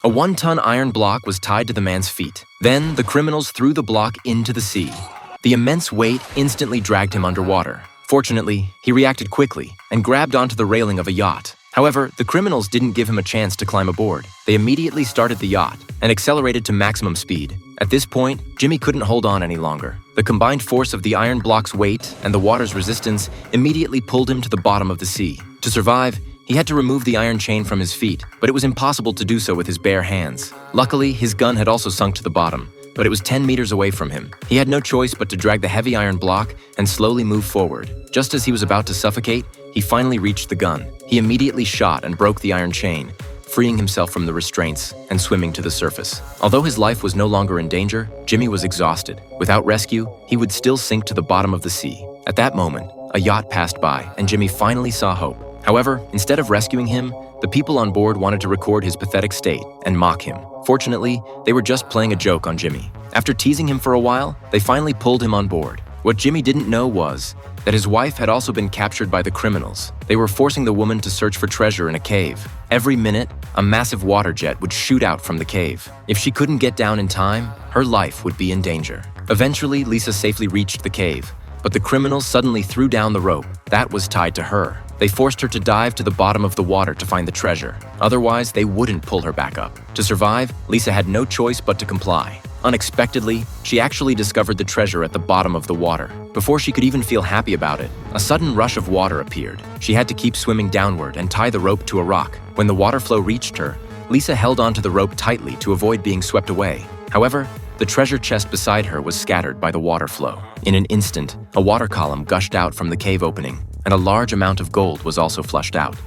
A 1-ton iron block was tied to the man's feet. Then, the criminals threw the block into the sea. The immense weight instantly dragged him underwater. Fortunately, he reacted quickly and grabbed onto the railing of a yacht. However, the criminals didn't give him a chance to climb aboard. They immediately started the yacht and accelerated to maximum speed. At this point, Jimmy couldn't hold on any longer. The combined force of the iron block's weight and the water's resistance immediately pulled him to the bottom of the sea. To survive, he had to remove the iron chain from his feet, but it was impossible to do so with his bare hands. Luckily, his gun had also sunk to the bottom, but it was 10 meters away from him. He had no choice but to drag the heavy iron block and slowly move forward. Just as he was about to suffocate, he finally reached the gun. He immediately shot and broke the iron chain, freeing himself from the restraints and swimming to the surface. Although his life was no longer in danger, Jimmy was exhausted. Without rescue, he would still sink to the bottom of the sea. At that moment, a yacht passed by, and Jimmy finally saw hope. However, instead of rescuing him, the people on board wanted to record his pathetic state and mock him. Fortunately, they were just playing a joke on Jimmy. After teasing him for a while, they finally pulled him on board. What Jimmy didn't know was that his wife had also been captured by the criminals. They were forcing the woman to search for treasure in a cave. Every minute, a massive water jet would shoot out from the cave. If she couldn't get down in time, her life would be in danger. Eventually, Lisa safely reached the cave, but the criminals suddenly threw down the rope that was tied to her. They forced her to dive to the bottom of the water to find the treasure. Otherwise, they wouldn't pull her back up. To survive, Lisa had no choice but to comply. Unexpectedly, she actually discovered the treasure at the bottom of the water. Before she could even feel happy about it, a sudden rush of water appeared. She had to keep swimming downward and tie the rope to a rock. When the water flow reached her, Lisa held onto the rope tightly to avoid being swept away. However, the treasure chest beside her was scattered by the water flow. In an instant, a water column gushed out from the cave opening, and a large amount of gold was also flushed out.